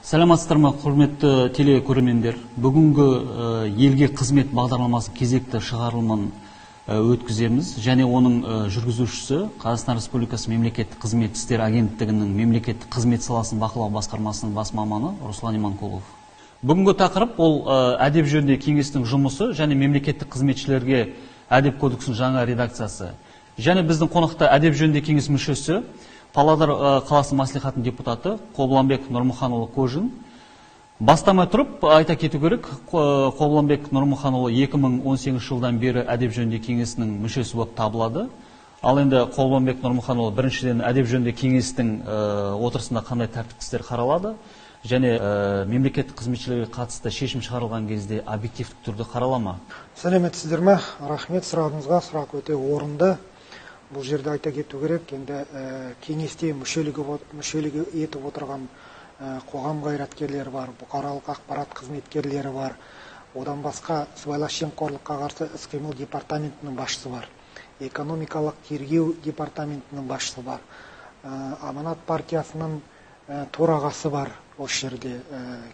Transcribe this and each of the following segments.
Саламатсыздар ма, құрметті телекөрермендер. Бүгінгі елге қызмет бағдарламасы кезекті шығарылымын өткіземіз. Және оның жүргізушісі Қазақстан Республикасы Мемлекеттік қызмет істері агенттігінің мемлекеттік қызмет саласын бақылау басқармасының бас маманы Руслан Иманқұлов. Бүгінгі тақырып ол әдеп жөніндегі кеңестің жұмысы және мемлекеттік қызметшілерге әдеп кодексінің жаңа редакциясы. Және біздің қонақта әдеп жөніндегі кеңес мүшесі Павлодар қаласы мәслихатының депутаты Қобланбек Нұрмұханұлы Қожин. Бастамай тұрып, айта кету керек, Қобланбек Нұрмұханұлы 2018 жылдан бері әдеп жөніндегі кеңесінің мүшесі болып табылады. Ал енді Қобланбек Нұрмұханұлы біріншіден әдеп жөніндегі кеңестің отырысында қандай тәртіптік істер қаралады, және мемлекеттік қызметшілерге қатысты шешім шығарылған кезде объективтік түрде қаралама. Сәлеметсіздер ме? Рахмет, сұрағыңызға. Сұрақ өте орынды. Бұл жерде айта кету керек, енді кеңесте мүшелігі етіп отырған қоғам қайраткерлері бар, бұқаралық ақпарат қызметкерлері бар, одан басқа сыбайлас жемқорлыққа қарсы іс-қимыл департаментінің басшысы бар, экономикалық тергеу департаментінің басшысы бар, Аманат партиясының төрағасы бар, осы жерде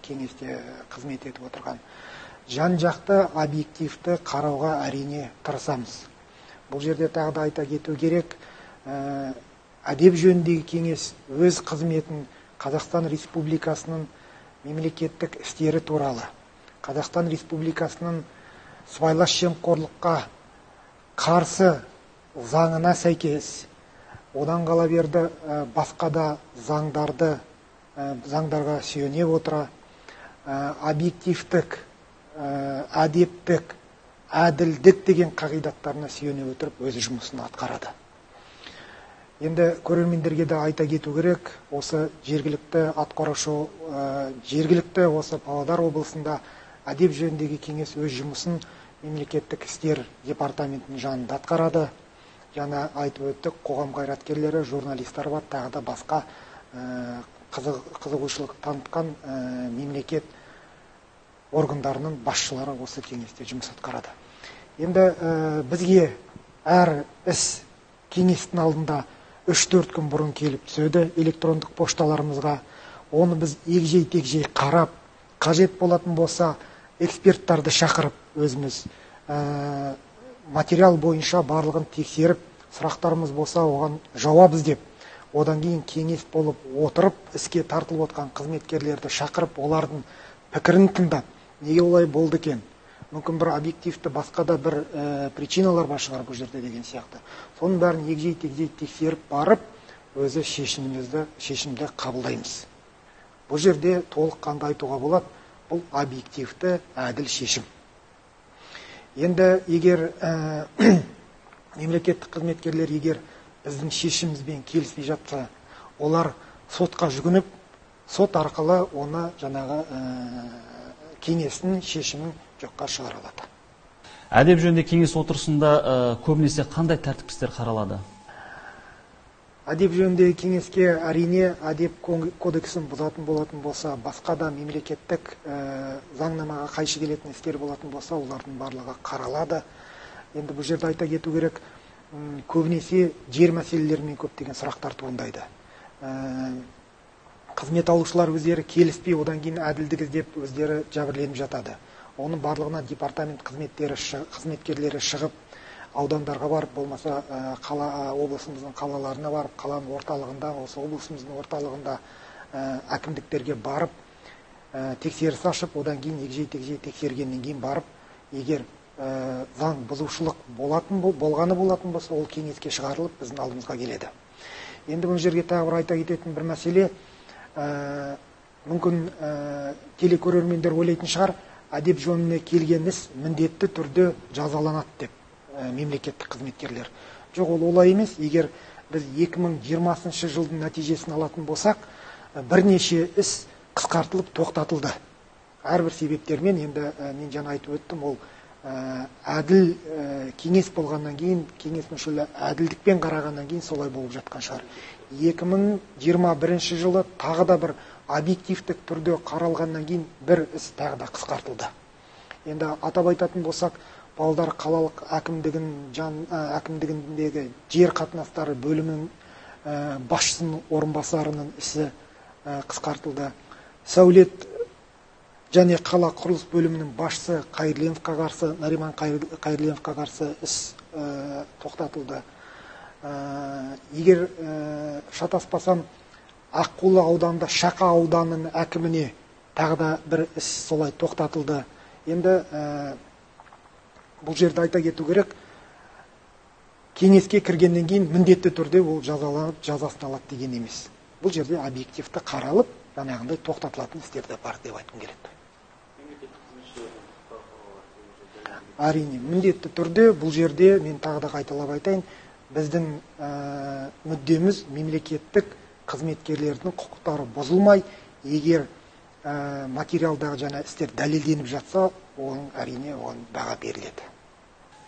кеңесте қызмет етіп отырған. Жан-жақты объективті қарауға әрине тырысамыз. Бұл жерде тағы да айта кету керек, әдеп жөніндегі кеңес өз қызметін Қазақстан Республикасының мемлекеттік істері туралы, Қазақстан Республикасының сыбайлас жемқорлыққа қарсы заңына сәйкес, одан қала берді басқа да заңдарға сүйене отыра, объективтік, әдептік, әділдік деген қағидаттарына сүйене отырып өзі жұмысын атқарады. Енді көрермендерге де айта кету керек, осы жергілікті осы Павлодар облысында әдеп жөніндегі кеңес өз жұмысын мемлекеттік істер департаментінің жанында атқарады. Жаңа айтып өттік, қоғам қайраткерлері, журналистер бар, тағы да басқа қызығушылық танытқан мемлекет органдарының басшылары осы кеңесте жұмыс атқарады. Енді бізге әр іс кеңестің алдында 3-4 күн бұрын келіп түседі электрондық пошталарымызға. Оны біз егжей-тегжей қарап, қажет болатын болса эксперттарды шақырып, өзіміз материал бойынша барлығын тексеріп, сұрақтарымыз болса оған жауап іздеп, одан кейін кеңес болып отырып, іске тартылып отқан қызметкерлерді шақырып, олардың пікірін тыңдап, неге олай болды екен? Мүмкін бір объективті басқа да бір причиналар бар шығар бұл жерде деген сияқты. Соның бәрін егжей-тегжей тексеріп барып, өзі шешімді қабылдаймыз. Бұл жерде толыққанды айтуға болады, бұл объективті әділ шешім. Енді егер мемлекеттік қызметкерлер егер біздің шешімімізбен келіспей жатса, олар сотқа жүгініп, сот арқылы оны жаңағы кеңестің шешімін жоққа шығара алады. Әдеп жөніндегі кеңес отырысында көбінесе қандай тәртіптік істер қаралады? Әдеп жөніндегі кеңеске әрине әдеп кодексін бұзатын болатын болса, басқа да мемлекеттік заңнамаға қайшы келетін істер болатын болса, олардың барлығы қаралады. Енді бұл жерде айта кету керек, көбінесе жер мәселелерімен көптеген сұрақтар туындайды. Қызмет алушылар өздері келіспей, одан кейін әділдік іздеп өздері жәбірленіп жатады. Оның барлығына департамент қызметкерлері шығып, аудандарға барып, болмаса облысымыздың қалаларына барып, қаланың орталығында, осы облысымыздың орталығында әкімдіктерге барып, тексеріс ашып, одан кейін егжей-тегжей тексергеннен кейін барып, егер заң бұзушылық болғаны болатын болса, ол кеңеске шығарылып, біздің алдымызға келеді. Енді бұл жерге тағы бір айта кететін бір мәселе, мүмкін телекөрермендер ойлайтын шығар, әдеп жөніне келген іс міндетті түрде жазаланады деп мемлекеттік қызметкерлер. Жоқ, ол олай емес. Егер біз 2020 жылдың нәтижесін алатын болсақ, бірнеше іс қысқартылып тоқтатылды. Әрбір себептермен, енді мен жаңа айтып өттім, ол әділ кеңес болғаннан кейін, кеңес мүшелері әділдікпен қарағаннан кейін солай болып жатқан шығар. 2021 жылы тағы да бір объективтік түрде қаралғаннан кейін бір іс тағы да қысқартылды. Енді атап айтатын болсақ, Павлодар қалалық әкімдігіндегі жер қатынастары бөлімінің басшысының орынбасарының ісі қысқартылды. Сәулет және қала құрылыс бөлімінің басшысы Қайырленовқа қарсы, Нариман Қайырленовқа қарсы іс тоқтатылды. Егер шатаспасам, Аққулы ауданында Шақа ауданының әкіміне тағы да бір іс солай тоқтатылды. Енді бұл жерде айта кету керек, кеңеске кіргеннен кейін міндетті түрде ол жазаланып жазасын алады деген емес. Бұл жерде объективті қаралып, жаңағындай тоқтатылатын істер де бар деп айтқым келеді. Әрине, міндетті түрде бұл жерде мен тағы да қайталап айтайын, біздің мүддеміз мемлекеттік қызметкерлердің құқықтары бұзылмай, егер материалдағы жаңа істер дәлелденіп жатса, оған әрине оған баға беріледі.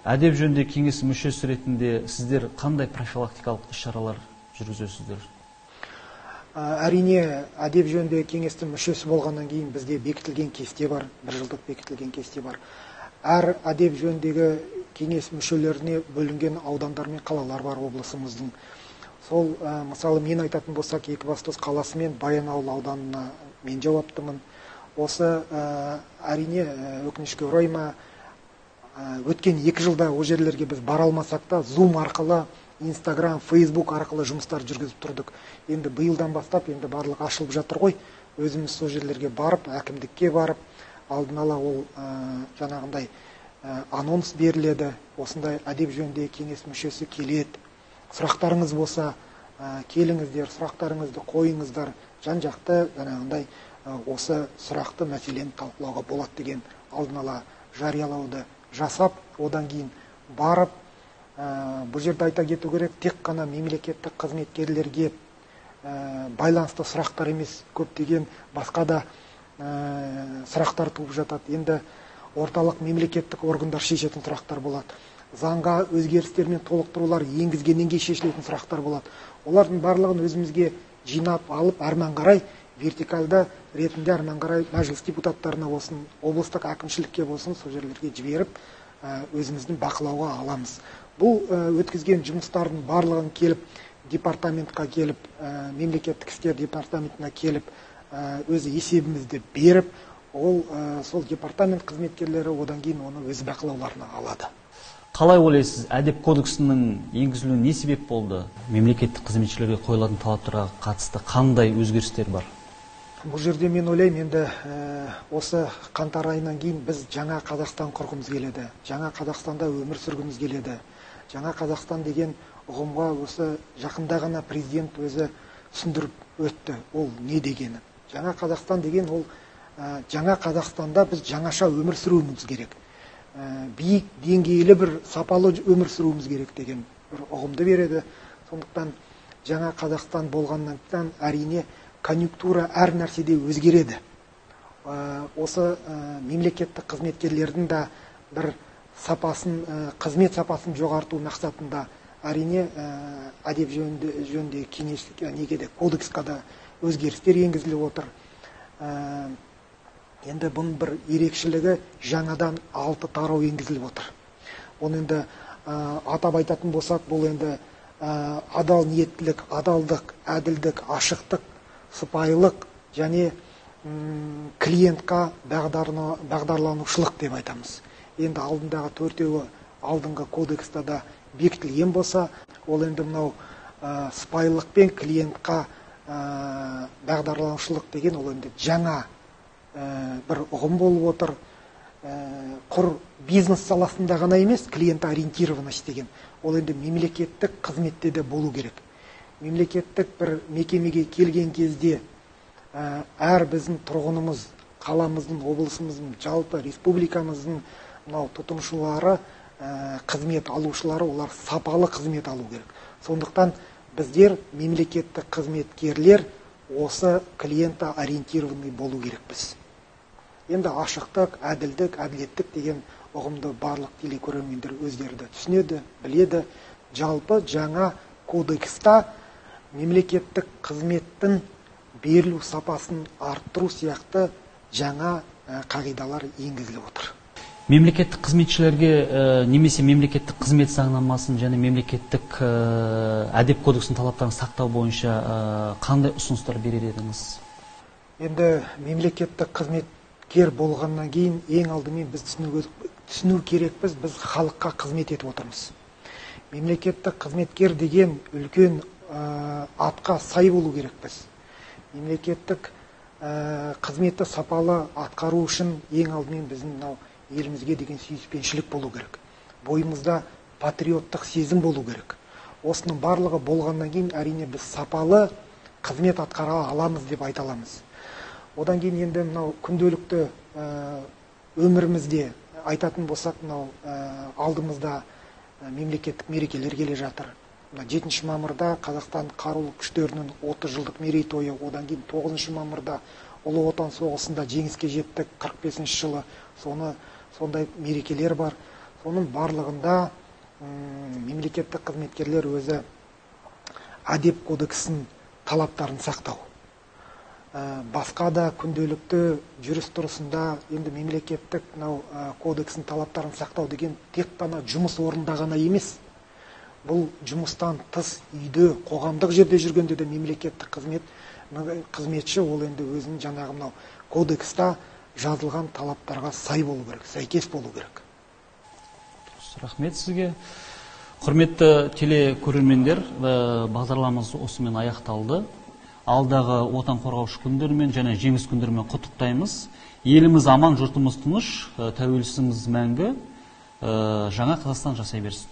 Әдеп жөнінде кеңес мүшесі ретінде сіздер қандай профилактикалық іс-шаралар жүргізесіздер? Әрине, әдеп жөнінде кеңестің мүшесі болғаннан кейін бізде бекітілген кесте бар, бір жылдық бекітілген кесте бар. Әр әдеп жөніндегі кеңес мүшелеріне бөлінген аудандар мен қалалар бар облысымыздың. Сол, мысалы, мен айтатын болсақ, Екібастұз қаласы мен Баянауыл ауданына мен жауаптымын. Осы әрине өкінішке орай ма, өткен 2 жылда о жерлерге біз бара алмасақ та, Zoom арқылы, Instagram, Facebook арқылы жұмыстар жүргізіп тұрдық. Енді биылдан бастап, енді барлық ашылып жатыр ғой. Өзіміз сол жерлерге барып, әкімдікке барып, алдын ала ол жаңағындай анонс беріледі. Осындай әдеп жөнінде кеңес мүшесі келеді. Сұрақтарыңыз болса, келіңіздер, сұрақтарыңызды қойыңыздар. Жан-жақты жаңағындай осы сұрақты мәселені талқылауға болады деген алдын ала жариялауды жасап, одан кейін барып, бұл жерде айта кету керек, тек қана мемлекеттік қызметкерлерге байланысты сұрақтар емес, көптеген басқа да сұрақтар туып жатады. Енді орталық мемлекеттік органдар шешетін сұрақтар болады. Заңға өзгерістер мен толықтырулар енгізгеннен кейін шешілетін сұрақтар болады. Олардың барлығын өзімізге жинап алып, әрмен қарай вертикалды ретінде әрмен қарай мәжіліс депутаттарына болсын, облыстық әкімшілікке болсын, сол жерлерге жіберіп, өзіміздің бақылауға аламыз. Бұл өткізген жұмыстардың барлығын келіп, департаментқа келіп, мемлекеттік істер департаментіне келіп, өзі есебімізді беріп, ол сол департамент қызметкерлері одан кейін оны өз бақылауларына алады. Қалай ойлайсыз, әдеп кодексінің енгізілуіне не себеп болды? Мемлекеттік қызметшілерге қойылатын талаптарға қатысты қандай өзгерістер бар? Бұл жерде мен ойлаймын, енді осы қаңтар айынан кейін біз жаңа Қазақстан құрғымыз келеді. Жаңа Қазақстанда өмір сүргіміз келеді. Жаңа Қазақстан деген ұғымға осы жақында ғана президент өзі түсіндіріп өтті. Ол не дегені? Жаңа Қазақстан деген ол жаңа Қазақстанда біз жаңаша өмір сүруіміз керек. Биік, деңгейлі бір сапалы өмір сүруіміз керек деген бір ұғымды береді. Сондықтан жаңа Қазақстан болғаннан әрине конъюнктура әр нәрседе өзгереді. Осы мемлекеттік қызметкерлердің да бір сапасын, қызмет сапасын жоғарту мақсатында әрине әдеп жөнінде кеңестік негеде кодексқа да өзгерістер енгізіліп отыр. Енді бұның бір ерекшелігі жаңадан 6 тарау енгізіліп отыр. Оны енді атап айтатын болсақ, бұл енді адал ниеттілік, адалдық, әділдік, ашықтық, сыпайылық және клиентқа бағдарланушылық деп айтамыз. Енді алдындағы 4-еуі алдыңғы кодекста да бекітілген болса, ол енді мынау сыпайылық пен клиентқа бағдарланушылық деген ол енді жаңа бір ұғым болып отыр. Құр бизнес саласында ғана емес, клиент ориентированность деген. Ол енді мемлекеттік қызметте де болу керек. Мемлекеттік бір мекемеге келген кезде әр біздің тұрғынымыз, қаламыздың, облысымыздың, жалпы республикамыздың мынау тұтынушылары, қызмет алушылары, олар сапалы қызмет алу керек. Сондықтан біздер мемлекеттік қызметкерлер осы клиентті ориентированный болу керекпіз. Енді ашықтық, әділдік, әділеттік деген ұғымды барлық телекөрермендер өздері түсінеді, біледі. Жалпы жаңа кодекста мемлекеттік қызметтің берілу сапасын арттыру сияқты жаңа қағидалар енгізіліп отыр. Мемлекеттік қызметшілерге немесе мемлекеттік қызмет заңнамасын және мемлекеттік әдеп кодексінің талаптарын сақтау бойынша қандай ұсыныстар берер едіңіз? Енді мемлекеттік қызметкер болғаннан кейін ең алдымен біз түсіну керекпіз, біз халыққа қызмет етіп отырмыз. Мемлекеттік қызметкер деген үлкен атқа сай болу керекпіз. Мемлекеттік қызметті сапалы атқару үшін ең алдымен біздің елімізге деген сүйіспеншілік болу керек. Бойымызда патриоттық сезім болу керек. Осының барлығы болғаннан кейін әрине біз сапалы қызмет атқара аламыз деп айта аламыз. Одан кейін енді күнделікті өмірімізде айтатын болсақ, алдымызда мемлекеттік мерекелер келе жатыр. 7 мамырда Қазақстан қарулы күштерінің 30 жылдық мерейтойы, одан кейін 9 мамырда Ұлы Отан соғысында жеңіске жеттік 45 жылы, сондай мерекелер бар. Соның барлығында мемлекеттік қызметкерлер өзі әдеп кодексінің талаптарын сақтау. Басқа да күнделікті жүріс-тұрысында енді мемлекеттік кодексінің талаптарын сақтау деген тек қана жұмыс орнында ғана емес. Бұл жұмыстан тыс үйде, қоғамдық жерде жүргенде де мемлекеттік қызметші ол енді өзінің жаңағы кодекста жазылған талаптарға сай болу керек, сәйкес болу керек. Рахмет сізге. Құрметті телекөрермендер, бағдарламамыз осымен аяқталды. Алдағы отан қорғаушы күндерімен және жеңіс күндерімен құттықтаймыз. Еліміз аман, жұртымыз тыныш, тәуелсіздігіміз мәңгі, жаңа Қазақстан жасай берсін.